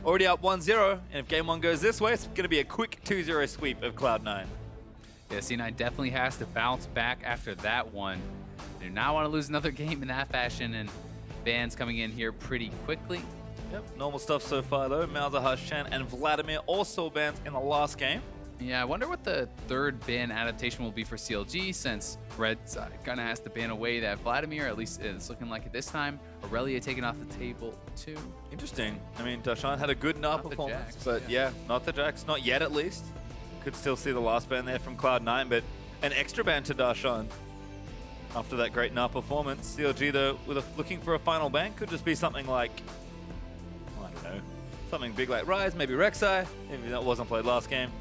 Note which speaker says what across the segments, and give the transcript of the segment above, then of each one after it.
Speaker 1: already up 1-0, and if game one goes this way, it's going to be a quick 2-0 sweep of Cloud9.
Speaker 2: Yeah, C9 definitely has to bounce back after that one. They do not want to lose another game in that fashion, and bans coming in here pretty quickly.
Speaker 1: Yep, normal stuff so far though. Malzahar, Harshan, and Vladimir also bans in the last game.
Speaker 2: Yeah, I wonder what the third ban adaptation will be for CLG, since Red side kind of has to ban away that Vladimir, at least it's looking like it this time. Aurelia taken off the table too.
Speaker 1: Interesting. I mean, Darshan had a good gnar performance,
Speaker 2: Jax,
Speaker 1: but yeah, not the Jax, not yet at least. Could still see the last ban there from Cloud9, but an extra ban to Darshan after that great gnar performance. CLG though, looking for a final ban, could just be something like, I don't know, something big like Ryze, maybe Rek'Sai, maybe that wasn't played last game.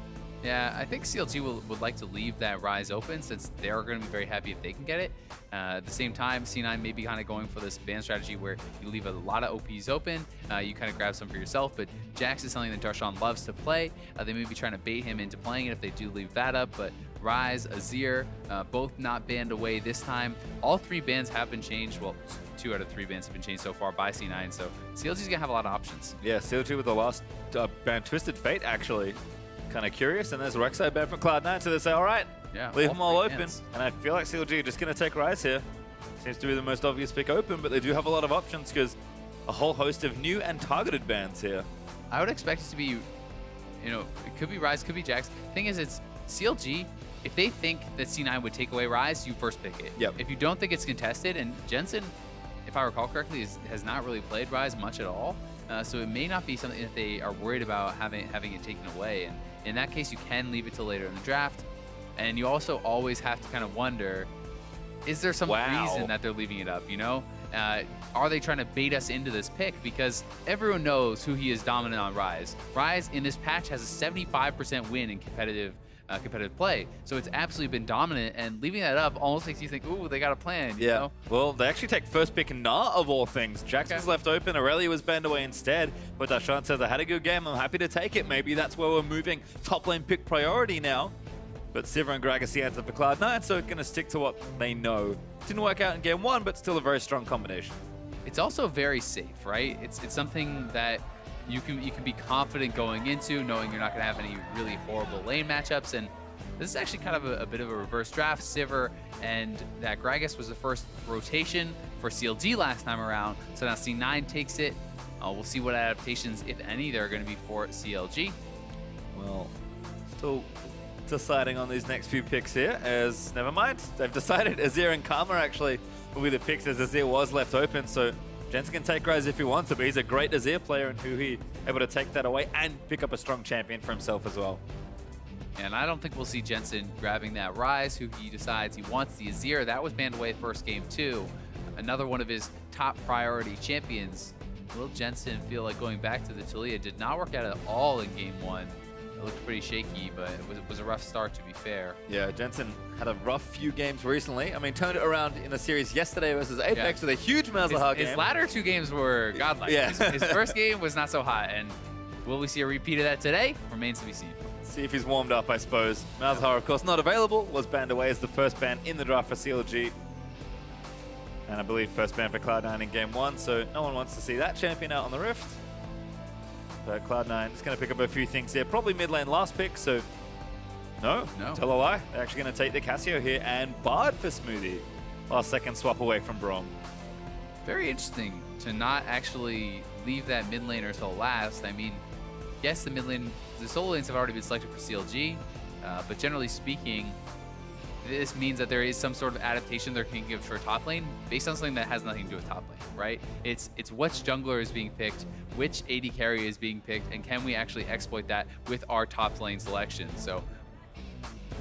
Speaker 2: Yeah, I think CLG would like to leave that Ryze open, since they're going to be very happy if they can get it. At the same time, C9 may be kind of going for this ban strategy where you leave a lot of OPs open, you kind of grab some for yourself, but Jax is something that Darshan loves to play. They may be trying to bait him into playing it if they do leave that up, but Ryze, Azir, both not banned away this time. All three bans have been changed. Well, 2 out of 3 bans have been changed so far by C9, so CLG's going to have a lot of options.
Speaker 1: Yeah, CLG with the last ban, Twisted Fate, actually. Kind of curious, and there's Rek'Sai ban from Cloud9, so they say, all right,
Speaker 2: yeah,
Speaker 1: leave them all open.
Speaker 2: Bans.
Speaker 1: And I feel like CLG are just going to take Ryze here. Seems to be the most obvious pick open, but they do have a lot of options because a whole host of new and targeted bans here.
Speaker 2: I would expect it to be, you know, it could be Ryze, could be Jax. Thing is, it's CLG. If they think that C9 would take away Ryze, you first pick it.
Speaker 1: Yep.
Speaker 2: If you don't think it's contested, and Jensen, if I recall correctly, has not really played Ryze much at all, so it may not be something that they are worried about having it taken away. And in that case, you can leave it till later in the draft. And you also always have to kind of wonder, is there some reason that they're leaving it up, you know? Are they trying to bait us into this pick? Because everyone knows HuHi is dominant on Ryze. Ryze in this patch has a 75% win in competitive play. So it's absolutely been dominant, and leaving that up almost makes you think, ooh, they got a plan, you know?
Speaker 1: Well, they actually take first pick gnar of all things. Jax was left open, Aurelia was banned away instead, but Darshan says, I had a good game, I'm happy to take it. Maybe that's where we're moving top lane pick priority now. But Sivir and gragas the answer for Cloud9, so going to stick to what they know. Didn't work out in game one, but still a very strong combination.
Speaker 2: It's also very safe, right? It's something that you can be confident going into, knowing you're not going to have any really horrible lane matchups. And this is actually kind of a bit of a reverse draft. Sivir and that gragas was the first rotation for CLG last time around, so now C9 takes it. We'll see what adaptations, if any, there are going to be for CLG.
Speaker 1: Well, still deciding on these next few picks here, as never mind, they've decided Azir and Karma actually will be the picks, as Azir was left open, so Jensen can take Ryze if he wants to, but he's a great Azir player, and HuHi able to take that away and pick up a strong champion for himself as well.
Speaker 2: And I don't think we'll see Jensen grabbing that Ryze. HuHi decides he wants the Azir. That was banned away first game too. Another one of his top priority champions. Will Jensen feel like going back to the Taliyah? Did not work out at all in game one. It looked pretty shaky, but it was a rough start, to be fair.
Speaker 1: Yeah, Jensen had a rough few games recently. I mean, turned it around in the series yesterday versus Apex with a huge Malzahar game.
Speaker 2: His latter 2 games were godlike.
Speaker 1: Yeah.
Speaker 2: His first game was not so hot, and will we see a repeat of that today? Remains to be seen.
Speaker 1: See if he's warmed up, I suppose. Malzahar, of course, not available, was banned away as the first ban in the draft for CLG. And I believe first ban for Cloud9 in game one, so no one wants to see that champion out on the Rift. But Cloud9 is going to pick up a few things here. Probably mid lane last pick, so no, tell a lie. They're actually going to take the Cassio here and Bard for Smoothie. Last second swap away from Braum.
Speaker 2: Very interesting to not actually leave that mid laner till last. I mean, yes, the solo lanes have already been selected for CLG, but generally speaking, this means that there is some sort of adaptation they're going to give for top lane based on something that has nothing to do with top lane, right? It's which jungler is being picked, which AD carry is being picked, and can we actually exploit that with our top lane selection? So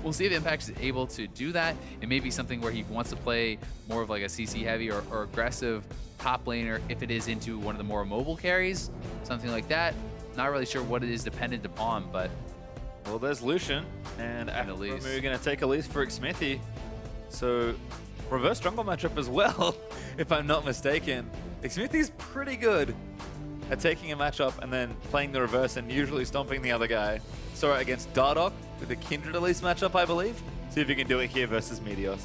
Speaker 2: we'll see if Impact is able to do that. It may be something where he wants to play more of like a CC heavy or aggressive top laner if it is into one of the more mobile carries, something like that. Not really sure what it is dependent upon, but...
Speaker 1: Well, there's Lucian, and Aphromoo going to take Elise for Xmithie. So, reverse jungle matchup as well, if I'm not mistaken. Xmithie's pretty good at taking a matchup and then playing the reverse and usually stomping the other guy. Saw it against Dardoch with a Kindred Elise matchup, I believe. See if you can do it here versus Meteos.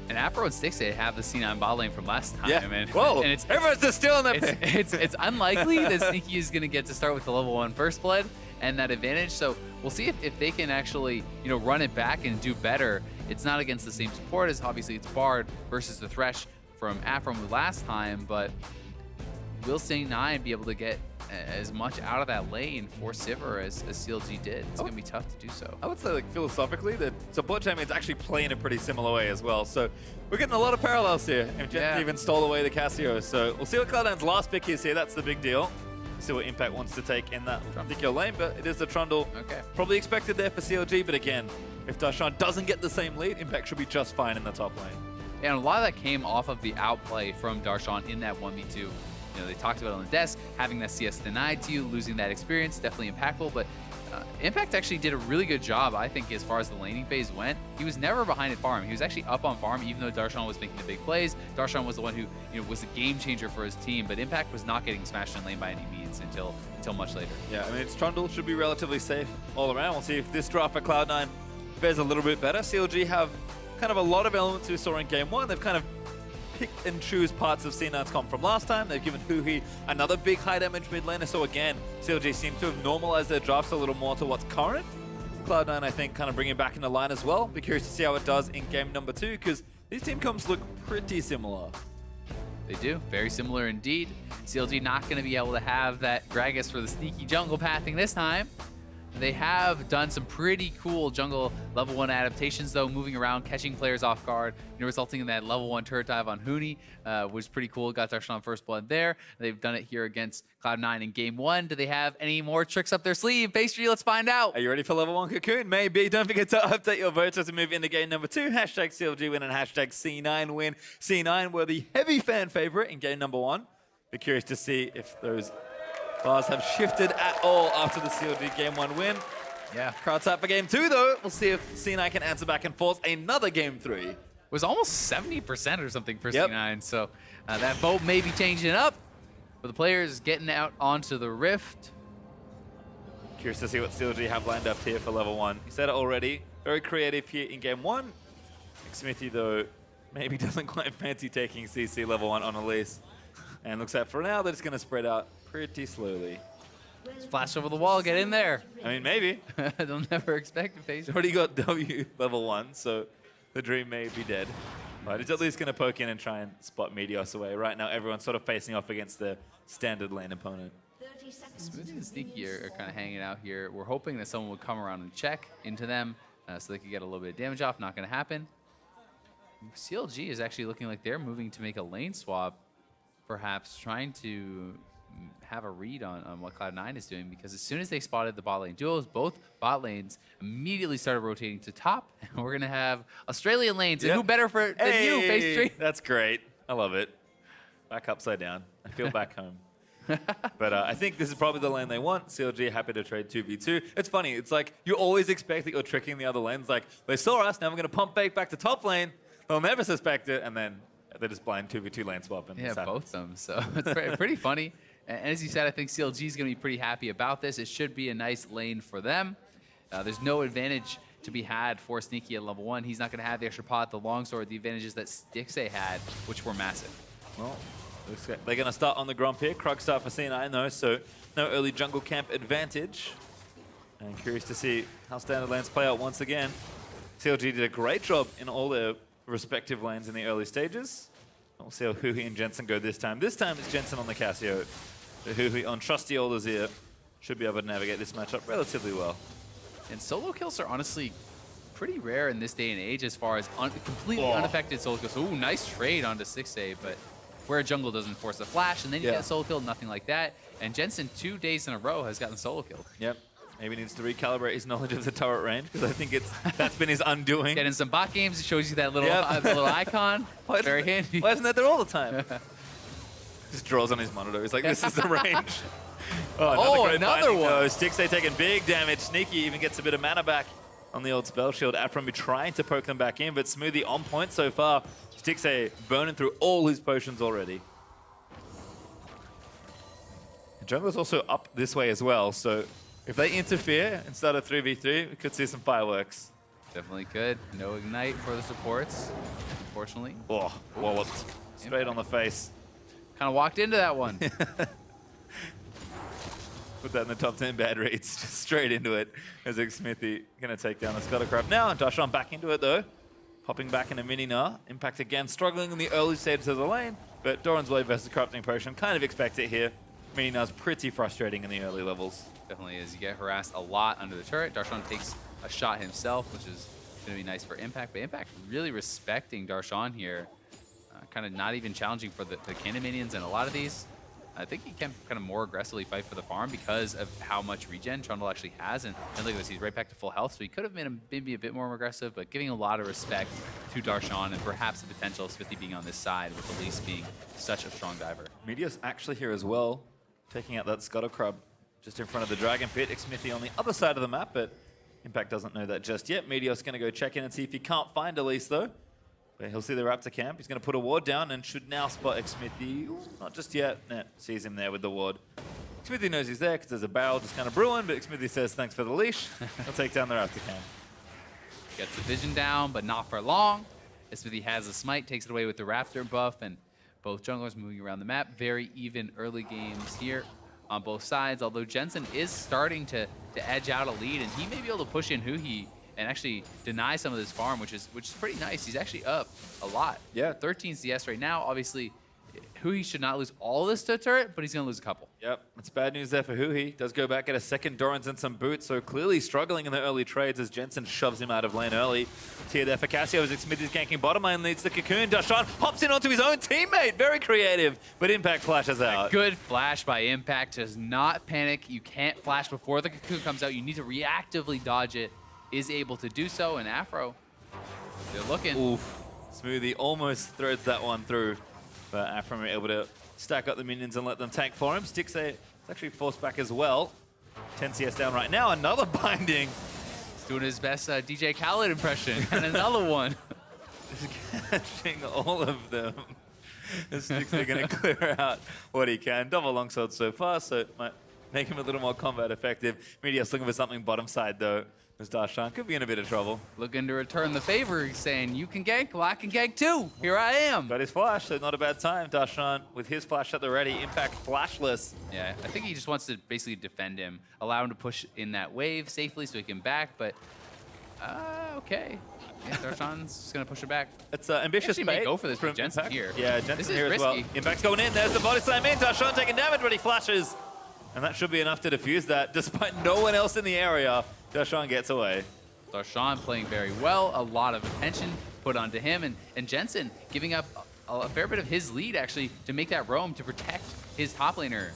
Speaker 2: And Aphromoo and Stixxay have the C9 bot lane from last time.
Speaker 1: Yeah.
Speaker 2: And,
Speaker 1: Whoa,
Speaker 2: and
Speaker 1: everyone's just stealing that pick.
Speaker 2: it's unlikely that Sneaky is going to get to start with the level 1 first blood and that advantage. So we'll see if they can actually, run it back and do better. It's not against the same support as obviously it's Bard versus the Thresh from Aphromoo last time, but will C9 be able to get as much out of that lane for Sivir as CLG did? It's going to be tough to do so.
Speaker 1: I would say, like, philosophically, the support champions actually play in a pretty similar way as well. So we're getting a lot of parallels here. And Jensen even stole away the Cassio. So we'll see what Cloud9's last pick is here. That's the big deal. See what Impact wants to take in that particular lane, but it is the Trundle.
Speaker 2: Okay.
Speaker 1: Probably expected there for CLG, but again, if Darshan doesn't get the same lead, Impact should be just fine in the top lane.
Speaker 2: And a lot of that came off of the outplay from Darshan in that 1v2. They talked about it on the desk, having that CS denied to you, losing that experience, definitely impactful, but Impact actually did a really good job, I think, as far as the laning phase went. He was never behind at farm. He was actually up on farm, even though Darshan was making the big plays. Darshan was the one who was a game changer for his team, but Impact was not getting smashed in lane by any means until much later.
Speaker 1: Yeah, I mean, its Trundle should be relatively safe all around. We'll see if this draft for Cloud9 fares a little bit better. CLG have kind of a lot of elements we saw in Game 1. They've kind of pick and choose parts of C9's comp from last time. They've given HuHi another big high damage mid laner. So again, CLG seems to have normalized their drafts a little more to what's current. Cloud9, I think, kind of bringing it back into line as well. Be curious to see how it does in game number 2, because these team comps look pretty similar.
Speaker 2: They do, very similar indeed. CLG not going to be able to have that Gragas for the sneaky jungle pathing this time. They have done some pretty cool jungle level 1 adaptations, though, moving around, catching players off guard, resulting in that level 1 turret dive on HuHi, which is pretty cool. Got Darshan on first blood there. They've done it here against Cloud9 in game 1. Do they have any more tricks up their sleeve? Pastry, let's find out.
Speaker 1: Are you ready for level 1 Cocoon? Maybe. Don't forget to update your votes as we move into game number 2. Hashtag CLG win and hashtag C9 win. C9 were the heavy fan favorite in game number 1. Be curious to see if those bars have shifted at all after the CLG Game 1 win.
Speaker 2: Yeah.
Speaker 1: Crowd's out for Game 2, though. We'll see if C9 can answer back and forth another Game 3.
Speaker 2: It was almost 70% or something for C9, so that vote may be changing up. But the players getting out onto the Rift.
Speaker 1: Curious to see what CLG have lined up here for level 1. You said it already. Very creative here in Game 1. Xmithie, though, maybe doesn't quite fancy taking CC level 1 on Elise. And looks like for now, they're just going to spread out pretty slowly.
Speaker 2: Flash over the wall, get in there.
Speaker 1: I mean, maybe.
Speaker 2: They'll never expect to face.
Speaker 1: Already got W level 1, so the dream may be dead. But it's at least going to poke in and try and spot Meteos away. Right now, everyone's sort of facing off against the standard lane opponent.
Speaker 2: Smoothie and Sneaky are kind of hanging out here. We're hoping that someone would come around and check into them so they could get a little bit of damage off. Not going to happen. CLG is actually looking like they're moving to make a lane swap, perhaps trying to have a read on what Cloud9 is doing, because as soon as they spotted the bot lane duos, both bot lanes immediately started rotating to top. And we're going to have Australian lanes. And who better than you, Pastry?
Speaker 1: That's great. I love it. Back upside down. I feel back home. But I think this is probably the lane they want. CLG happy to trade 2v2. It's funny. It's like you always expect that you're tricking the other lanes. Like, they saw us, now we're going to pump fake back to top lane. They'll never suspect it, and then they just blind 2v2 lane swap. And
Speaker 2: both of them. So it's pretty funny. And as you said, I think CLG is going to be pretty happy about this. It should be a nice lane for them. There's no advantage to be had for Sneaky at level 1. He's not going to have the extra pot, the longsword, the advantages that Stixxay had, which were massive.
Speaker 1: Well, they're going to start on the Gromp here. Krug start for C9 though, so no early jungle camp advantage. And curious to see how standard lanes play out once again. CLG did a great job in all their respective lanes in the early stages. We'll see how HuHi and Jensen go this time. This time it's Jensen on the Cassio. The HuHi on trusty old Azir should be able to navigate this matchup relatively well.
Speaker 2: And solo kills are honestly pretty rare in this day and age as far as completely unaffected solo kills. Ooh, nice trade onto Stixxay, but where a jungle doesn't force a flash, and then you get a solo kill, nothing like that. And Jensen, 2 days in a row, has gotten solo killed.
Speaker 1: Yep. Maybe needs to recalibrate his knowledge of the turret range, because I think that's been his undoing.
Speaker 2: And in some bot games, it shows you that little, little icon. Very handy.
Speaker 1: Why isn't that there all the time? Just draws on his monitor. He's like, this is the range.
Speaker 2: Another one.
Speaker 1: Stixxay taking big damage. Sneaky even gets a bit of mana back on the old spell shield. Aphromoo trying to poke them back in, but Smoothie on point so far. Stixxay burning through all his potions already. Jungler's also up this way as well, so if they interfere and start a 3v3, we could see some fireworks.
Speaker 2: Definitely could. No ignite for the supports, unfortunately.
Speaker 1: Oh, walloped. Straight on the face.
Speaker 2: Kind of walked into that one.
Speaker 1: Put that in the top 10 bad reads, just straight into it as Xmithie going to take down the Scuttle now. And Darshan back into it though. Popping back into mini gnar. Impact again, struggling in the early stages of the lane. But Doran's Blade versus Corrupting Potion, kind of expect it here. Mini gnar's pretty frustrating in the early levels.
Speaker 2: Definitely is. You get harassed a lot under the turret. Darshan takes a shot himself, which is going to be nice for Impact. But Impact really respecting Darshan here. Kind of not even challenging for the cannon minions and a lot of these. I think he can kind of more aggressively fight for the farm because of how much regen Trundle actually has. And look at this, he's right back to full health. So he could have made him maybe a bit more aggressive, but giving a lot of respect to Darshan and perhaps the potential of Xmithie being on this side with Elise being such a strong diver.
Speaker 1: Meteos actually here as well, taking out that Scuttle just in front of the Dragon Pit. Xmithie on the other side of the map, but Impact doesn't know that just yet. Meteos going to go check in and see if he can't find Elise though. But he'll see the Raptor camp. He's going to put a ward down and should now spot Xmithie. Ooh, not just yet. Nah, sees him there with the ward. Xmithie knows he's there because there's a barrel just kind of brewing, but Xmithie says thanks for the leash. He'll take down the Raptor camp.
Speaker 2: Gets the vision down, but not for long. Xmithie has a smite, takes it away with the Raptor buff, and both junglers moving around the map. Very even early games here on both sides, although Jensen is starting to edge out a lead, and he may be able to push in HuHi and actually deny some of this farm, which is pretty nice. He's actually up a lot.
Speaker 1: Yeah.
Speaker 2: 13 CS right now. Obviously, HuHi should not lose all this to turret, but he's going to lose a couple.
Speaker 1: Yep, it's bad news there for HuHi. Does go back, get a second Doran's and some boots, so clearly struggling in the early trades as Jensen shoves him out of lane early. Tier there for Cassio as Xmithie's ganking bottom lane, leads the Cocoon. Darshan hops in onto his own teammate. Very creative, but Impact flashes out.
Speaker 2: A good flash by Impact. Does not panic. You can't flash before the Cocoon comes out. You need to reactively dodge it. Is able to do so, and Aphro, they're looking.
Speaker 1: Oof. Smoothie almost threads that one through, but Aphromoo able to stack up the minions and let them tank for him. Stixxay is actually forced back as well. 10 CS down right now, another binding.
Speaker 2: He's doing his best DJ Khaled impression, and another one.
Speaker 1: Just catching all of them. Stixxay going to clear out what he can. Double longsword so far, so it might make him a little more combat effective. Meteos looking for something bottom side though. As Darshan could be in a bit of trouble.
Speaker 2: Looking to return the favor, he's saying, you can gank, well I can gank too. Here I am.
Speaker 1: Got his flash, so not a bad time. Darshan with his flash at the ready, Impact flashless.
Speaker 2: Yeah, I think he just wants to basically defend him, allow him to push in that wave safely so he can back, but okay. Yeah, Darshan's just gonna push it back.
Speaker 1: It's ambitious
Speaker 2: bait. Go for this from Jensen
Speaker 1: Impact.
Speaker 2: here.
Speaker 1: Yeah, Jensen here
Speaker 2: risky.
Speaker 1: as well. Impact's going in, there's the body slam in. Darshan taking damage, but he flashes. And that should be enough to defuse that. Despite no one else in the area, Darshan gets away.
Speaker 2: Darshan playing very well, a lot of attention put onto him, and Jensen giving up a fair bit of his lead actually to make that roam to protect his top laner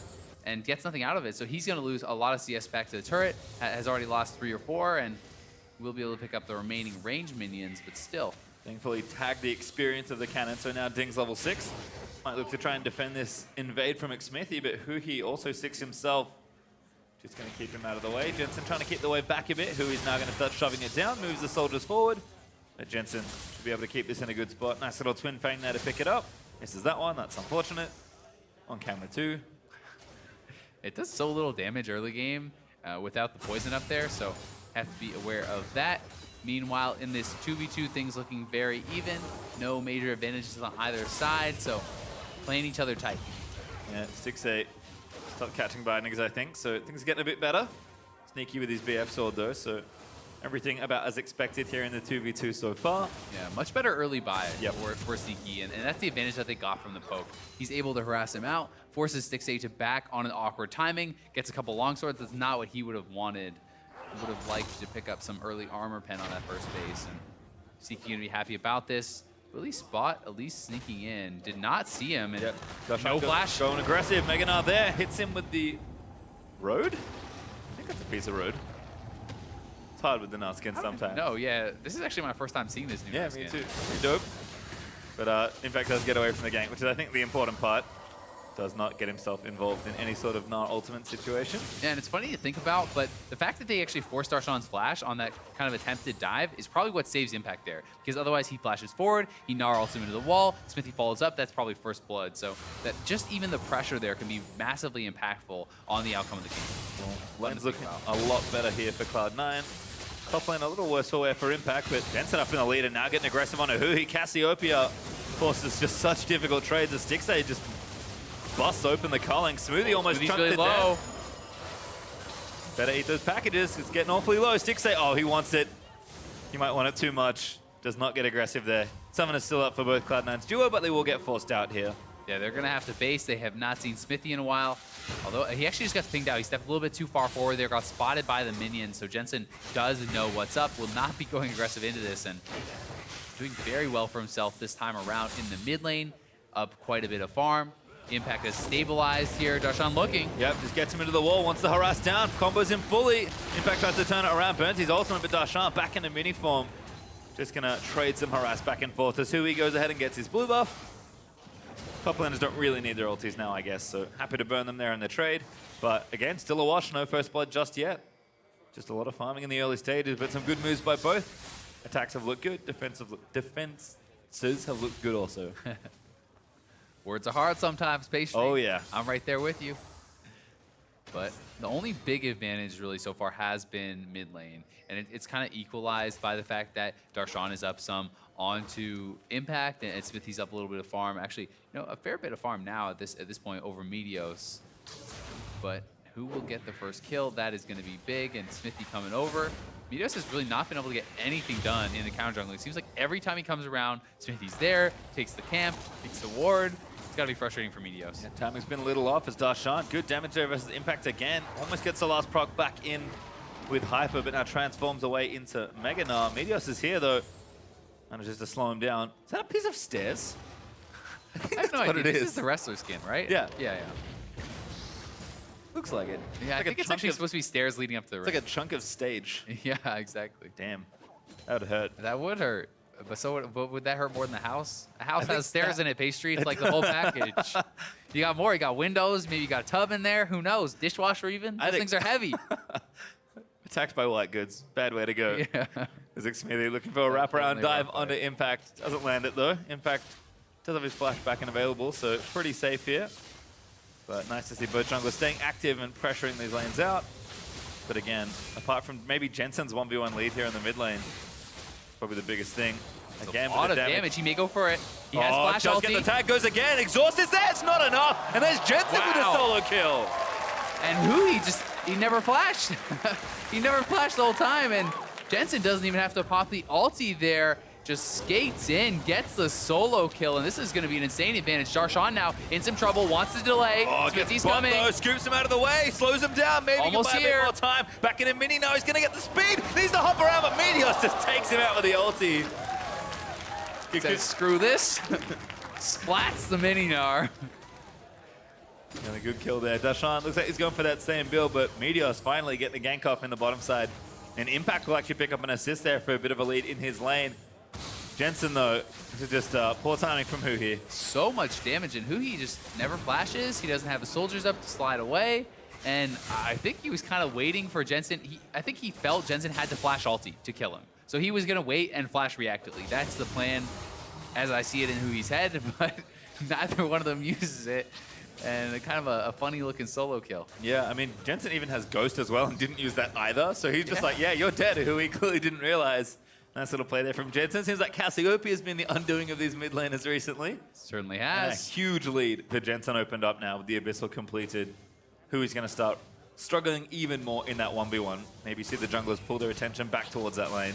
Speaker 2: and gets nothing out of it. So he's going to lose a lot of CS back to the turret, has already lost 3 or 4, and will be able to pick up the remaining range minions, but still.
Speaker 1: Thankfully tagged the experience of the cannon, so now Ding's level 6. Might look to try and defend this invade from Xmithie, but HuHi also 6 himself. Just going to keep him out of the way. Jensen trying to keep the wave back a bit. HuHi's now going to start shoving it down, moves the soldiers forward. But Jensen should be able to keep this in a good spot. Nice little twin fang there to pick it up. Misses that one, that's unfortunate. On camera too.
Speaker 2: It does so little damage early game without the poison up there, so have to be aware of that. Meanwhile, in this 2v2, things looking very even. No major advantages on either side, so playing each other tight.
Speaker 1: Yeah, Stixxay stopped catching bindings, I think, so things are getting a bit better. Sneaky with his BF sword though, so everything about as expected here in the 2v2 so far.
Speaker 2: Yeah, much better early buy for Sneaky, and that's the advantage that they got from the poke. He's able to harass him out, forces Stixxay to back on an awkward timing, gets a couple longswords. That's not what he would have wanted. He would have liked to pick up some early armor pen on that first base, and Sneaky gonna be happy about this. Really spot Elise sneaking in. Did not see him, and no flash.
Speaker 1: Going aggressive. Mega Gnar there. Hits him with the road? I think that's a piece of road. It's hard with the Gnar skin sometimes.
Speaker 2: No, yeah. This is actually my first time seeing this new
Speaker 1: Gnar skin. Yeah, me too. Pretty dope. But Impact does get away from the gank, which is, I think, the important part. Does not get himself involved in any sort of Gnar ultimate situation.
Speaker 2: Yeah, and it's funny to think about, but the fact that they actually forced Darshan's flash on that kind of attempted dive is probably what saves Impact there. Because otherwise he flashes forward, he Gnar ults him into the wall, Xmithie follows up, that's probably first blood. So that just even the pressure there can be massively impactful on the outcome of the game.
Speaker 1: Well, lane's looking a lot better here for Cloud9. Top lane a little worse for wear for impact, but Jensen up in the lead and now getting aggressive on a HuHi. Cassiopeia forces just such difficult trades as Stixxay just busts open the culling. Smoothie almost chunked
Speaker 2: really
Speaker 1: it
Speaker 2: low.
Speaker 1: down. Better eat those packages. It's getting awfully low. Stixxay, oh, he wants it. He might want it too much. Does not get aggressive there. Summoner's still up for both Cloud9's duo, but they will get forced out here.
Speaker 2: Yeah, they're going to have to base. They have not seen Xmithie in a while. Although he actually just got pinged out. He stepped a little bit too far forward there, got spotted by the minions. So Jensen does know what's up, will not be going aggressive into this, and doing very well for himself this time around in the mid lane. Up quite a bit of farm. Impact has stabilized here. Darshan looking.
Speaker 1: Yep, just gets him into the wall, wants the harass down, combos him fully. Impact tries to turn it around, burns his ultimate, but Darshan back into mini form. Just gonna trade some harass back and forth as HuHi goes ahead and gets his blue buff. Top laners don't really need their ultis now, I guess, so happy to burn them there in the trade. But again, still a wash, no first blood just yet. Just a lot of farming in the early stages, but some good moves by both. Attacks have looked good, defenses have looked good also.
Speaker 2: Words are hard sometimes, patiently.
Speaker 1: Oh yeah.
Speaker 2: I'm right there with you. But the only big advantage really so far has been mid lane. And it's kind of equalized by the fact that Darshan is up some onto Impact and Xmithie's up a little bit of farm. Actually, you know, a fair bit of farm now at this point over Meteos. But who will get the first kill? That is going to be big, and Xmithie coming over. Meteos has really not been able to get anything done in the counter jungle. It seems like every time he comes around, Xmithie's there, takes the camp, takes the ward. It's got to be frustrating for Meteos.
Speaker 1: Yeah, timing's been a little off as Darshan. Good damage there versus Impact again. Almost gets the last proc back in with Hyper, but now transforms away into Mega Gnar. Meteos is here though. Manages to slow him down. Is that a piece of stairs?
Speaker 2: I have no idea. This is the wrestler skin, right?
Speaker 1: Yeah.
Speaker 2: Yeah.
Speaker 1: Looks like it.
Speaker 2: Yeah, I think it's actually supposed to be stairs leading up to the ring.
Speaker 1: It's like a chunk of stage.
Speaker 2: Yeah, exactly.
Speaker 1: Damn. That would hurt.
Speaker 2: That would hurt. But so would that hurt more than the house? A house has stairs in it, pastry. It's like the whole package. You got more. You got windows. Maybe you got a tub in there. Who knows? Dishwasher even. Those things are heavy.
Speaker 1: Attacked by white goods. Bad way to go.
Speaker 2: Yeah.
Speaker 1: Is Xmithie looking for a wraparound dive onto Impact. Doesn't land it though. Impact does have his flashback and available, so pretty safe here. But nice to see both junglers staying active and pressuring these lanes out. But again, apart from maybe Jensen's 1v1 lead here in the mid lane, probably the biggest thing. Again,
Speaker 2: a lot of damage. He may go for it. He has flash
Speaker 1: just
Speaker 2: ulti.
Speaker 1: get the tag, goes again. Exhaust is there. It's not enough. And there's Jensen with a solo kill.
Speaker 2: And HuHi he never flashed. He never flashed the whole time. And Jensen doesn't even have to pop the ulti there. Just skates in, gets the solo kill, and this is going to be an insane advantage. Darshan now in some trouble, wants to delay.
Speaker 1: He's
Speaker 2: coming.
Speaker 1: Though, scoops him out of the way, slows him down. Maybe he can buy a bit more time. Back in a mini now, he's going to get the speed. Needs to hop around, but Meteos just takes him out with the ulti.
Speaker 2: Says, screw this. Splats the mini gnar.
Speaker 1: And a good kill there. Darshan looks like he's going for that same build, but Meteos finally getting the gank off in the bottom side. And Impact will actually pick up an assist there for a bit of a lead in his lane. Jensen, though, this is just poor timing from HuHi.
Speaker 2: So much damage, and HuHi just never flashes. He doesn't have the soldiers up to slide away. And I think he was kind of waiting for Jensen. I think he felt Jensen had to flash ulti to kill him. So he was going to wait and flash reactively. That's the plan as I see it in HuHi's head, but neither one of them uses it. And kind of a funny looking solo kill.
Speaker 1: Yeah, I mean, Jensen even has Ghost as well and didn't use that either. So he's just like, yeah, you're dead, HuHi clearly didn't realize. Nice little play there from Jensen. Seems like Cassiopeia has been the undoing of these mid laners recently.
Speaker 2: Certainly
Speaker 1: And
Speaker 2: has.
Speaker 1: a huge lead for Jensen opened up now with the Abyssal completed. HuHi's going to start struggling even more in that 1v1. Maybe see the junglers pull their attention back towards that lane.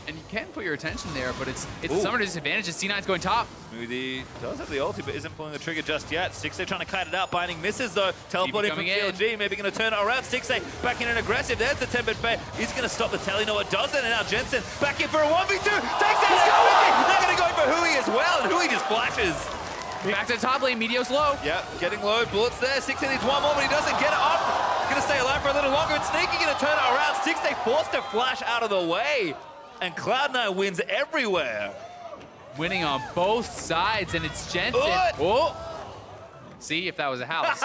Speaker 2: And you can put your attention there, but it's a summoner disadvantage as C9's going top.
Speaker 1: Smoothie does have the ulti, but isn't pulling the trigger just yet. Stixxay trying to kite it out, binding misses though. Teleporting from CLG, maybe going to turn it around. Stixxay back in and aggressive. There's the tempered fate. He's going to stop the tally. No, it doesn't. And now Jensen back in for a 1v2. Takes it. They're going to go for HuHi as well, and HuHi just flashes.
Speaker 2: Back to the top lane, Meteos low.
Speaker 1: Yep, getting low. Bullets there. Stixxay needs one more, but he doesn't get it off. Going to stay alive for a little longer. And Sneaky going to turn it around. Stixxay forced to flash out of the way. And Cloud9 wins everywhere.
Speaker 2: Winning on both sides, and it's Jensen.
Speaker 1: Oh!
Speaker 2: See, if that was a house.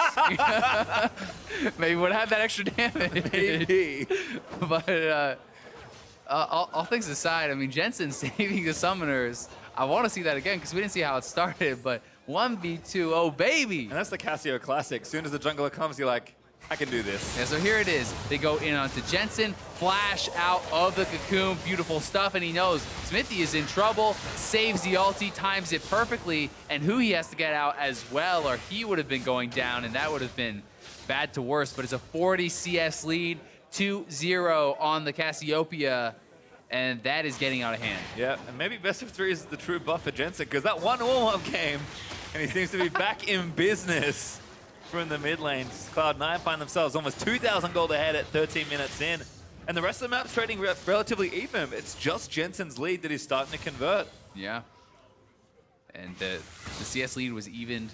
Speaker 2: Maybe would have had that extra damage.
Speaker 1: Maybe.
Speaker 2: But all things aside, I mean, Jensen saving the summoners. I want to see that again because we didn't see how it started, but 1v2, oh baby.
Speaker 1: And that's the Cassio classic. As soon as the jungler comes, you're like, I can do this.
Speaker 2: Yeah, so here it is. They go in onto Jensen, flash out of the cocoon, beautiful stuff, and he knows Xmithie is in trouble, saves the ulti, times it perfectly, and HuHi has to get out as well, or he would have been going down, and that would have been bad to worse, but it's a 40 CS lead, 2-0 on the Cassiopeia, and that is getting out of hand.
Speaker 1: Yeah, and maybe best of 3 is the true buff for Jensen, because that one warm-up game, and he seems to be back in business from the mid lane. Cloud9 find themselves almost 2,000 gold ahead at 13 minutes in, and the rest of the map's trading relatively even. It's just Jensen's lead that he's starting to convert.
Speaker 2: Yeah. And the CS lead was evened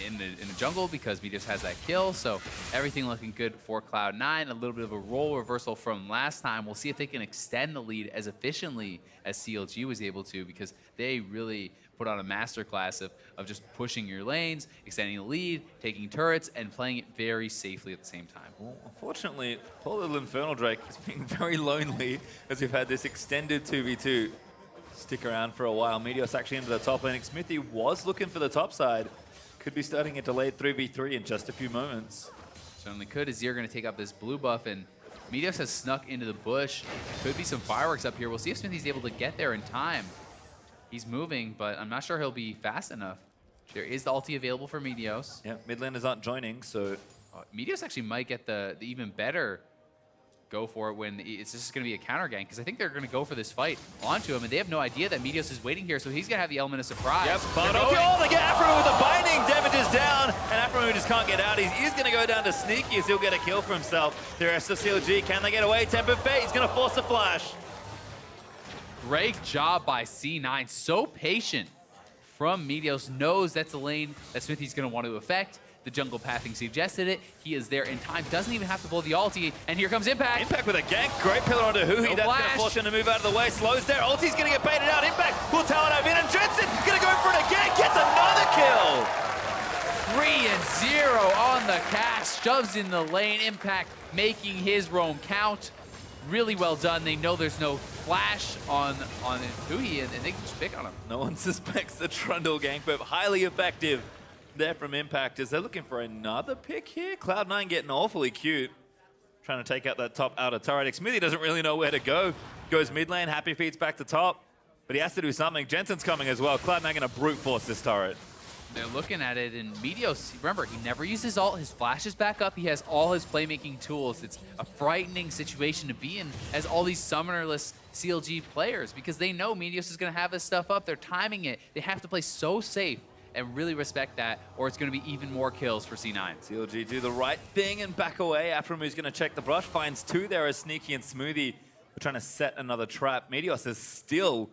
Speaker 2: in the jungle because Meteos has that kill, so everything looking good for Cloud9. A little bit of a role reversal from last time. We'll see if they can extend the lead as efficiently as CLG was able to, because they really put on a masterclass of just pushing your lanes, extending the lead, taking turrets, and playing it very safely at the same time.
Speaker 1: Well, unfortunately, poor little Infernal Drake is being very lonely as we've had this extended 2v2 stick around for a while. Meteos actually into the top lane. Xmithie was looking for the top side. Could be starting a delayed 3v3 in just a few moments.
Speaker 2: Certainly could. Azir going to take up this blue buff, and Meteos has snuck into the bush. Could be some fireworks up here. We'll see if Xmithie's able to get there in time. He's moving, but I'm not sure he'll be fast enough. There is the ulti available for Meteos.
Speaker 1: Yeah, mid laners aren't joining, so...
Speaker 2: Meteos actually might get the even better go for it when it's just going to be a counter gank, because I think they're going to go for this fight onto him, and they have no idea that Meteos is waiting here, so he's going to have the element of surprise.
Speaker 1: Yep, but they get Aphromoo with the binding, damages down, and Aphromoo just can't get out. He's going to go down to Sneaky as he'll get a kill for himself. The rest of CLG, can they get away? Tempered Fate, he's going to force a flash.
Speaker 2: Great job by C9, so patient from Meteos, knows that's the lane that Xmithie's going to want to affect. The jungle pathing suggested it. He is there in time. Doesn't even have to pull the ulti. And here comes Impact.
Speaker 1: Impact with a gank. Great pillar onto HuHi.
Speaker 2: No
Speaker 1: That's going to force him to move out of the way. Slows there. Ulti's going to get baited out. Impact will tower dive in. And Jensen going to go for it again. Gets another kill.
Speaker 2: 3-0 on the cast. Shoves in the lane. Impact making his roam count. Really well done. They know there's no flash on HuHi, and they can just pick on him.
Speaker 1: No one suspects the trundle gank, but highly effective there from Impact as they're looking for another pick here. Cloud9 getting awfully cute, trying to take out that top outer turret. Xmithie doesn't really know where to go. Goes mid lane, Happy Feet's back to top, but he has to do something. Jensen's coming as well. Cloud9 going to brute force this turret.
Speaker 2: They're looking at it, and Meteos, remember, he never uses ult. His flash is back up. He has all his playmaking tools. It's a frightening situation to be in as all these summonerless CLG players, because they know Meteos is going to have his stuff up. They're timing it. They have to play so safe and really respect that, or it's going to be even more kills for C9.
Speaker 1: CLG do the right thing and back away. Aphromoo going to check the brush, finds two there as Sneaky and Smoothie. We're trying to set another trap. Meteos is still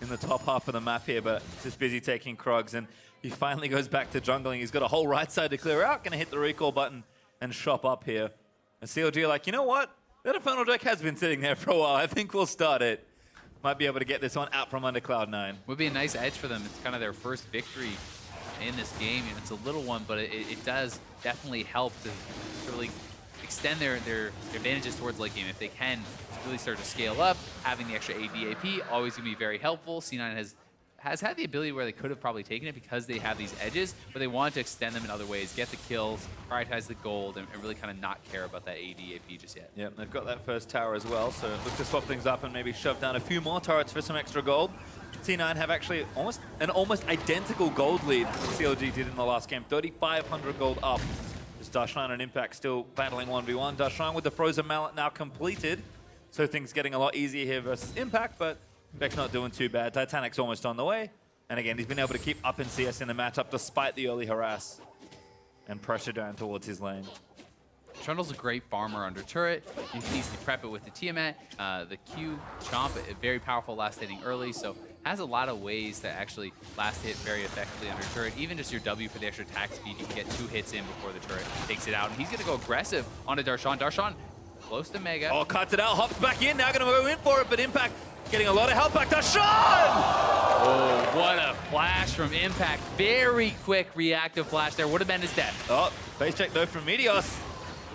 Speaker 1: in the top half of the map here, but just busy taking Krogs, and he finally goes back to jungling. He's got a whole right side to clear out, going to hit the recall button and shop up here. And CLG are like, you know what? That Infernal Drake has been sitting there for a while. I think we'll start it. Might be able to get this one out from under Cloud9.
Speaker 2: Would be a nice edge for them. It's kind of their first victory in this game. And it's a little one, but it does definitely help to really extend their advantages towards late game. If they can really start to scale up, having the extra ADAP, always going to be very helpful. C9 has had the ability where they could have probably taken it because they have these edges, but they wanted to extend them in other ways, get the kills, prioritize the gold, and really kind of not care about that ADAP just yet.
Speaker 1: Yeah, they've got that first tower as well, so look to swap things up and maybe shove down a few more turrets for some extra gold. C9 have actually an almost identical gold lead CLG did in the last game, 3,500 gold up. As Darshan and Impact still battling 1v1. Darshan with the Frozen Mallet now completed, so things getting a lot easier here versus Impact, but Impact's not doing too bad. Titanic's almost on the way. And again, he's been able to keep up in CS in the matchup despite the early harass and pressure down towards his lane.
Speaker 2: Trundle's a great farmer under turret. You can easily prep it with the Tiamat. The Q chomp, a very powerful last hitting early, so has a lot of ways to actually last hit very effectively under turret. Even just your W for the extra attack speed, you can get 2 hits in before the turret takes it out. And he's going to go aggressive onto Darshan. Darshan close to Mega.
Speaker 1: Oh, cuts it out, hops back in, now going to go in for it, but Impact getting a lot of health back. Darshan!
Speaker 2: Oh, what a flash from Impact. Very quick reactive flash there. Would have been his death.
Speaker 1: Oh, face check though from Meteos.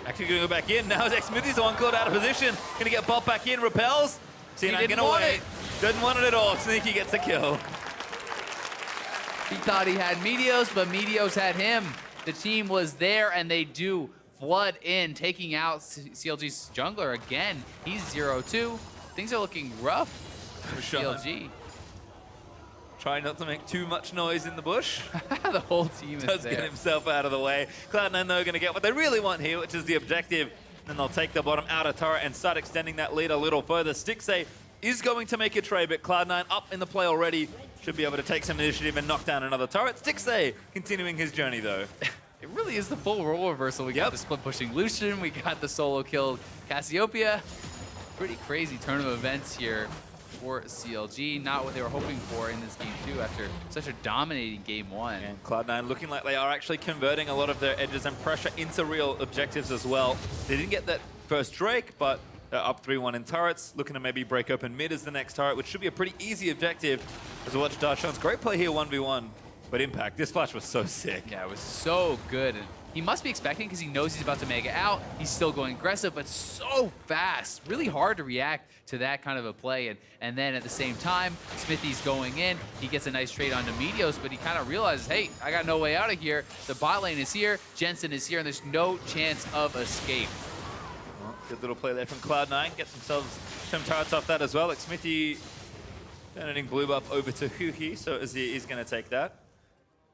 Speaker 1: Actually going to go back in. Now Xmithie's the one caught out of position. Going to get bopped back in, repels. C9 going to wait. Doesn't want it at all. Sneaky gets the kill.
Speaker 2: He thought he had Meteos, but Meteos had him. The team was there, and they do flood in, taking out CLG's jungler again. He's 0-2. Things are looking rough for CLG.
Speaker 1: Trying not to make too much noise in the bush.
Speaker 2: The whole team is
Speaker 1: Does
Speaker 2: there.
Speaker 1: get himself out of the way. Cloud9 though going to get what they really want here, which is the objective. Then they'll take the bottom outer turret and start extending that lead a little further. Stixxay is going to make a trade, but Cloud9 up in the play already. Should be able to take some initiative and knock down another turret. Stixxay continuing his journey though.
Speaker 2: It really is the full role reversal. We got the split pushing Lucian, we got the solo kill Cassiopeia. Pretty crazy turn of events here for CLG. Not what they were hoping for in this game too after such a dominating game one.
Speaker 1: And Cloud9 looking like they are actually converting a lot of their edges and pressure into real objectives as well. They didn't get that first Drake, but they're up 3-1 in turrets, looking to maybe break open mid as the next turret, which should be a pretty easy objective. As we watch Darshan's great play here 1v1, but impact. This flash was so sick.
Speaker 2: Yeah, it was so good. And he must be expecting because he knows he's about to mega out. He's still going aggressive, but so fast. Really hard to react to that kind of a play. And then at the same time, Xmithie's going in. He gets a nice trade onto Meteos, but he kind of realizes, hey, I got no way out of here. The bot lane is here, Jensen is here, and there's no chance of escape.
Speaker 1: Well, good little play there from Cloud9. Get themselves some turrets off that as well. Xmithie turning blue buff over to HuHi, so Azir is going to take that.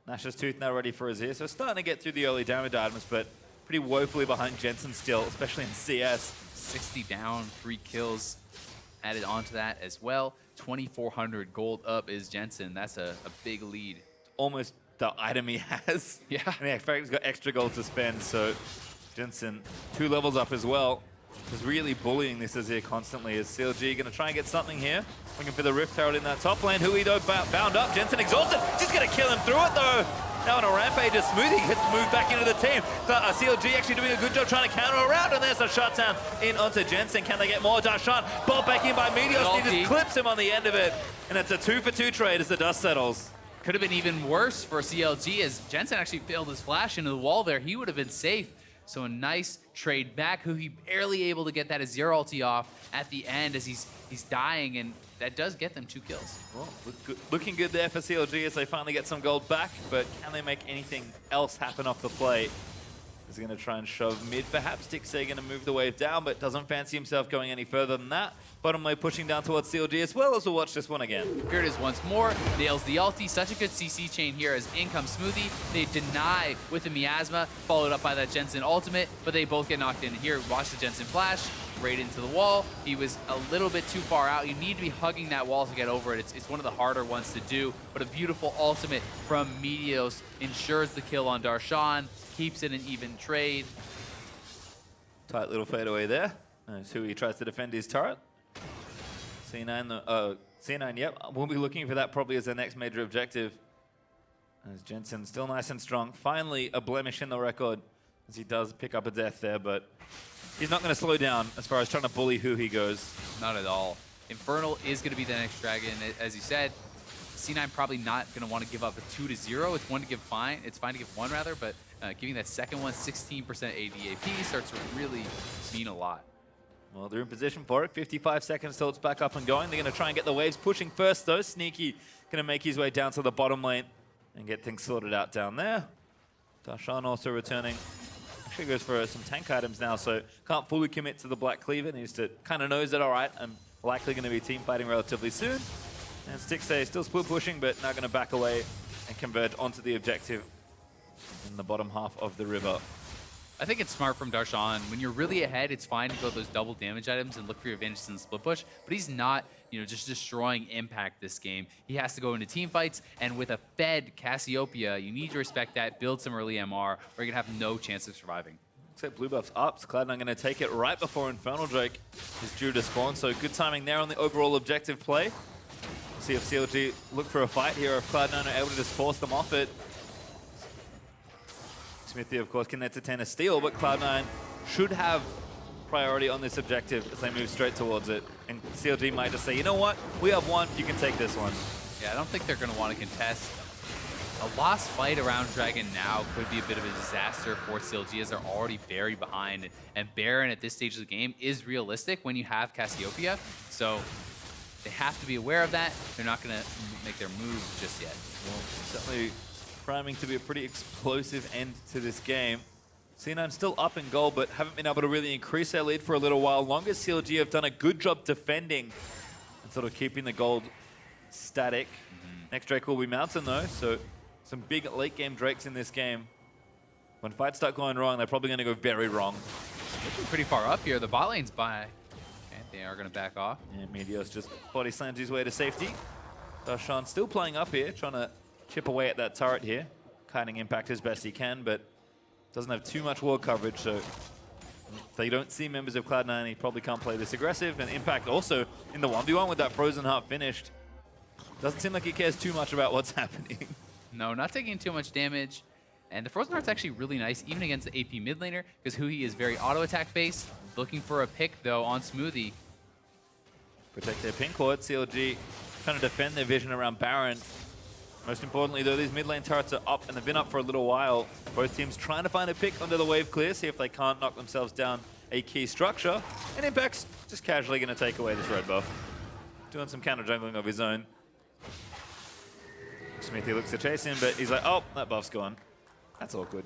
Speaker 1: Nash's Tooth now ready for Azir, so starting to get through the early damage items, but pretty woefully behind Jensen still, especially in CS.
Speaker 2: 60 down, 3 kills added onto that as well. 2,400 gold up is Jensen. That's a big lead.
Speaker 1: Almost the item he has.
Speaker 2: Yeah.
Speaker 1: And yeah, Frank's got extra gold to spend, so Jensen 2 levels up as well. Is really bullying this Azir constantly. Is CLG going to try and get something here? Looking for the Rift Herald in that top lane. HuHi though bound up. Jensen exhausted. Just going to kill him through it though. Now on a rampage, as Smoothie gets moved back into the team. CLG actually doing a good job trying to counter around, and there's a shutdown in onto Jensen. Can they get more? Darshan ball back in by Meteos. He just clips him on the end of it, and it's a 2-for-2 trade as the dust settles.
Speaker 2: Could have been even worse for CLG as Jensen actually failed his flash into the wall there. He would have been safe. So a nice trade back. HuHi barely able to get that Azir ulti off at the end as he's dying, and that does get them 2 kills.
Speaker 1: Well, looking good there for CLG as they finally get some gold back, but can they make anything else happen off the play? Is going to try and shove mid, perhaps. Stixxay going to move the wave down, but doesn't fancy himself going any further than that. Bottom lane pushing down towards CLG as well, as we'll watch this one again.
Speaker 2: Here it is once more. Nails the ulti. Such a good CC chain here as in comes Smoothie. They deny with the miasma, followed up by that Jensen ultimate, but they both get knocked in. Here, watch the Jensen flash, right into the wall. He was a little bit too far out. You need to be hugging that wall to get over it. It's one of the harder ones to do, but a beautiful ultimate from Meteos ensures the kill on Darshan, keeps it an even trade.
Speaker 1: Tight little fadeaway there. As HuHi tries to defend his turret. C9, yep. We'll be looking for that probably as their next major objective. As Jensen still nice and strong. Finally, a blemish in the record as he does pick up a death there, but he's not going to slow down as far as trying to bully HuHi goes.
Speaker 2: Not at all. Infernal is going to be the next dragon. As you said, C9 probably not going to want to give up a 2-0. It's it's fine to give 1 rather, but giving that second one 16% ADAP starts to really mean a lot.
Speaker 1: Well, they're in position for it. 55 seconds till it's back up and going. They're going to try and get the waves pushing first, though. Sneaky going to make his way down to the bottom lane and get things sorted out down there. Darshan also returning. Actually goes for some tank items now, so can't fully commit to the Black Cleaver. Needs to kind of knows that, all right, I'm likely going to be team fighting relatively soon. And Stixxay still split pushing, but not going to back away and converge onto the objective in the bottom half of the river.
Speaker 2: I think it's smart from Darshan. When you're really ahead, it's fine to go those double damage items and look for your advantages in the split push, but he's not, just destroying impact this game. He has to go into team fights, and with a fed Cassiopeia, you need to respect that, build some early MR, or you're gonna have no chance of surviving.
Speaker 1: Looks like blue buff's up. Cloud9 going to take it right before Infernal Drake is due to spawn, so good timing there on the overall objective play. See if CLG look for a fight here, or if Cloud9 are able to just force them off it. Xmithie, of course, can entertain a steal, but Cloud9 should have priority on this objective as they move straight towards it. And CLG might just say, you know what? We have 1, you can take this one.
Speaker 2: Yeah, I don't think they're going to want to contest. A lost fight around Dragon now could be a bit of a disaster for CLG as they're already very behind. And Baron at this stage of the game is realistic when you have Cassiopeia. So they have to be aware of that. They're not going to make their move just yet.
Speaker 1: Well, definitely priming to be a pretty explosive end to this game. C9 still up in gold, but haven't been able to really increase their lead for a little while. Longer CLG have done a good job defending and sort of keeping the gold static. Next Drake will be Mountain though, so some big late game Drakes in this game. When fights start going wrong, they're probably going to go very wrong.
Speaker 2: Looking pretty far up here. The bot lane's by. Okay, they are going to back off.
Speaker 1: Yeah, Meteos just body slams his way to safety. Darshan still playing up here, trying to chip away at that turret here. Kiting impact as best he can, but doesn't have too much ward coverage, so if they don't see members of Cloud9, he probably can't play this aggressive. And Impact also in the 1v1 with that frozen heart finished. Doesn't seem like he cares too much about what's happening.
Speaker 2: No, not taking too much damage. And the Frozen Heart's actually really nice, even against the AP mid laner, because HuHi is very auto-attack based. Looking for a pick, though, on Smoothie.
Speaker 1: Protect their pink ward. CLG trying to defend their vision around Baron. Most importantly, though, these mid lane turrets are up, and they've been up for a little while. Both teams trying to find a pick under the wave clear, see if they can't knock themselves down a key structure. And Impact's just casually going to take away this red buff. Doing some counter jungling of his own. Xmithie looks to chase him, but he's like, oh, that buff's gone. That's awkward.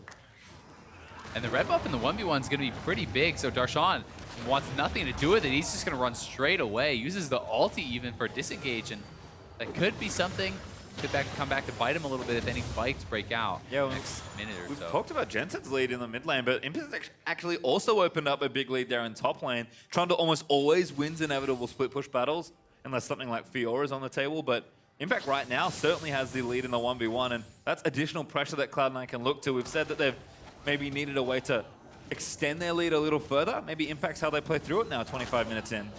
Speaker 2: And the red buff in the 1v1 is going to be pretty big, so Darshan wants nothing to do with it. He's just going to run straight away. Uses the ulti even for disengage, and that could be something. Could come back to bite him a little bit if any fights break out next minute or
Speaker 1: we've
Speaker 2: so.
Speaker 1: Talked about Jensen's lead in the mid lane, but Impact's actually also opened up a big lead there in top lane. Trundle almost always wins inevitable split push battles, unless something like Fiora is on the table, but Impact right now certainly has the lead in the 1v1, and that's additional pressure that Cloud9 can look to. We've said that they've maybe needed a way to extend their lead a little further. Maybe Impact's how they play through it now, 25 minutes in.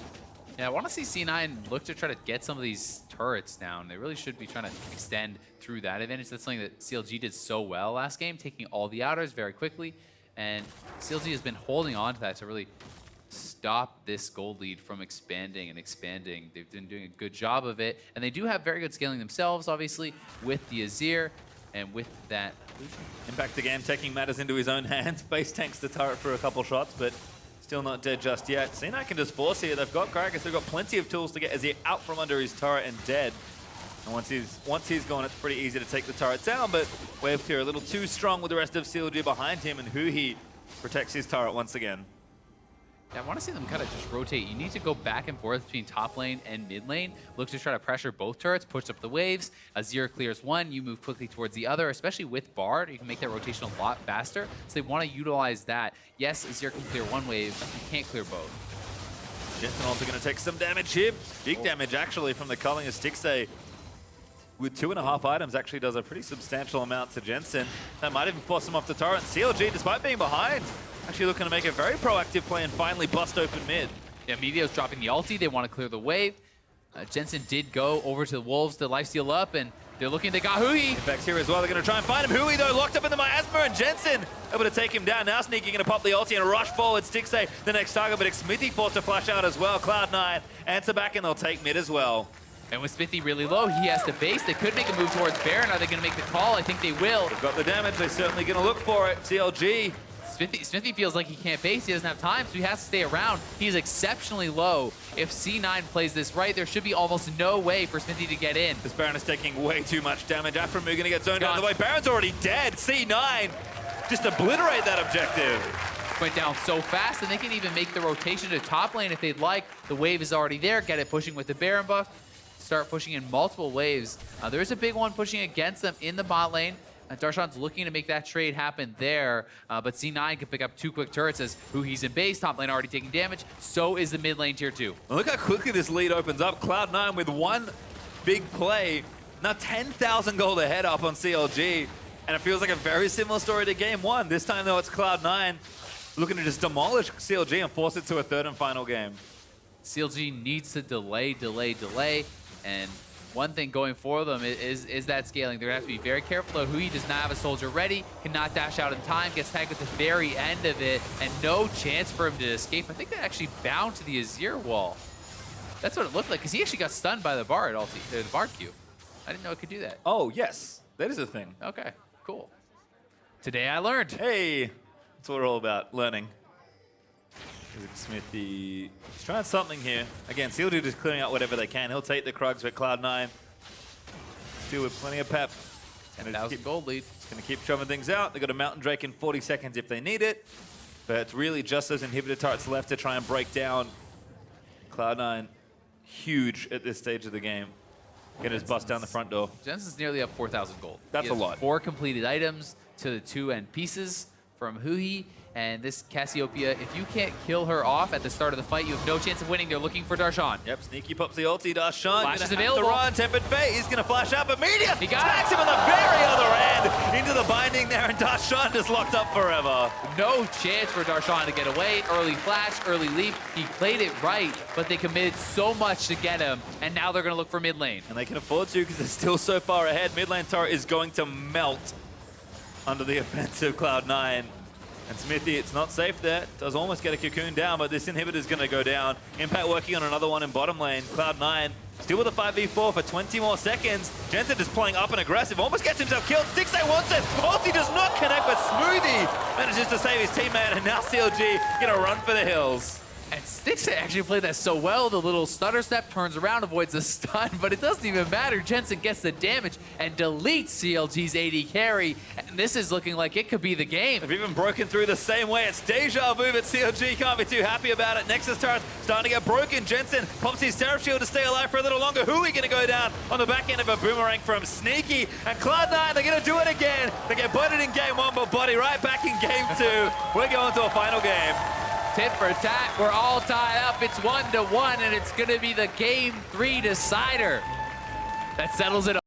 Speaker 2: Yeah, I want to see C9 look to try to get some of these turrets down. They really should be trying to extend through that advantage. That's something that CLG did so well last game, taking all the outers very quickly. And CLG has been holding on to that to really stop this gold lead from expanding and expanding. They've been doing a good job of it. And they do have very good scaling themselves, obviously, with the Azir and with that Lucian.
Speaker 1: Impact again taking matters into his own hands. Base tanks the turret for a couple shots, but still not dead just yet. C9 can just force here. They've got gragas. They've got plenty of tools to get Azir out from under his turret and dead. And once he's gone, it's pretty easy to take the turret down, but wave clear a little too strong with the rest of CLG behind him, and HuHi protects his turret once again.
Speaker 2: Yeah, I want to see them kind of just rotate. You need to go back and forth between top lane and mid lane. Look to try to pressure both turrets, push up the waves. Azir clears one, you move quickly towards the other, especially with Bard. You can make that rotation a lot faster. So they want to utilize that. Yes, Azir can clear one wave, you can't clear both.
Speaker 1: Jensen also going to take some damage here. Big damage, actually, from the culling of Stixxay. With 2.5 items, actually does a pretty substantial amount to Jensen. That might even force him off the turret. CLG, despite being behind, actually looking to make a very proactive play and finally bust open mid.
Speaker 2: Yeah, Meteos dropping the ulti. They want to clear the wave. Jensen did go over to the Wolves to lifesteal up, and they're looking. They got HuHi.
Speaker 1: Impact's here as well. They're going to try and find him. HuHi, though, locked up in the miasma, and Jensen able to take him down. Now Sneaky going to pop the ulti and rush forward. Stixxay, the next target, but Xmithie forced to flash out as well. Cloud9 answer back, and they'll take mid as well.
Speaker 2: And with Xmithie really low, he has to base. They could make a move towards Baron. Are they going to make the call? I think they will.
Speaker 1: They've got the damage. They're certainly going to look for it. CLG.
Speaker 2: Xmithie feels like he can't base. He doesn't have time, so he has to stay around. He's exceptionally low. If C9 plays this right, there should be almost no way for Xmithie to get in.
Speaker 1: This Baron is taking way too much damage. Aphromoo going to get zoned out of the way. Baron's already dead. C9 just obliterate that objective.
Speaker 2: Went down so fast, and they can even make the rotation to top lane if they'd like. The wave is already there. Get it pushing with the Baron buff. Start pushing in multiple waves. There's a big one pushing against them in the bot lane. Darshan's looking to make that trade happen there, but C9 can pick up 2 quick turrets as HuHi's in base. Top lane already taking damage. So is the mid lane tier 2.
Speaker 1: Well, look how quickly this lead opens up. Cloud9 with one big play. Now 10,000 gold ahead up on CLG. And it feels like a very similar story to game 1. This time, though, it's Cloud9 looking to just demolish CLG and force it to a third and final game.
Speaker 2: CLG needs to delay. And one thing going for them is that scaling. They're going to have to be very careful. Though HuHi does not have a soldier ready, cannot dash out in time, gets tagged at the very end of it, and no chance for him to escape. I think that actually bound to the Azir wall. That's what it looked like, because he actually got stunned by the Bard ulti, the Bard Q. I didn't know it could do that.
Speaker 1: Oh, yes. That is a thing.
Speaker 2: Okay, cool. Today I learned.
Speaker 1: Hey, that's what we're all about, learning. Xmithie, he's trying something here. Again, CLG just clearing out whatever they can. He'll take the Krugs with Cloud9. Still with plenty of pep.
Speaker 2: 10,000 gold lead.
Speaker 1: Gonna keep shoving things out. They got a Mountain Drake in 40 seconds if they need it. But it's really just those inhibitor turrets left to try and break down. Cloud9, huge at this stage of the game. Gonna just bust down the front door.
Speaker 2: Jensen's nearly up 4,000 gold.
Speaker 1: That's
Speaker 2: He has
Speaker 1: a lot.
Speaker 2: 4 completed items to the 2 end pieces from HuHi. And this Cassiopeia, if you can't kill her off at the start of the fight, you have no chance of winning. They're looking for Darshan.
Speaker 1: Yep, Sneaky pops the ulti. Darshan
Speaker 2: Flash is
Speaker 1: gonna have to
Speaker 2: available.
Speaker 1: run. Tempered Fate, he's gonna flash up, but Meteos
Speaker 2: He got
Speaker 1: tags
Speaker 2: it.
Speaker 1: him on the very other end into the binding there, and Darshan just locked up forever.
Speaker 2: No chance for Darshan to get away. Early flash, early leap. He played it right, but they committed so much to get him, and now they're going to look for mid lane.
Speaker 1: And they can afford to because they're still so far ahead. Mid lane turret is going to melt under the offensive Cloud9. And Xmithie, it's not safe there. Does almost get a cocoon down, but this inhibitor is going to go down. Impact working on another one in bottom lane. Cloud9 still with a 5v4 for 20 more seconds. Jensen just playing up and aggressive. Almost gets himself killed. Stixxay wants it. Ulti does not connect, but Smoothie manages to save his teammate. And now CLG going to run for the hills.
Speaker 2: And Stixxay actually played that so well. The little stutter step turns around, avoids the stun, but it doesn't even matter. Jensen gets the damage and deletes CLG's AD carry. And this is looking like it could be the game.
Speaker 1: They've even broken through the same way. It's deja vu, but CLG can't be too happy about it. Nexus turret starting to get broken. Jensen pops his Seraph Shield to stay alive for a little longer. HuHi going to go down on the back end of a boomerang from Sneaky. And Cloud9, they're going to do it again. They get butted in game 1, but body right back in game 2. We're going to a final game.
Speaker 2: Tit for tat, we're all tied up. It's 1-1, and it's going to be the game 3 decider that settles it.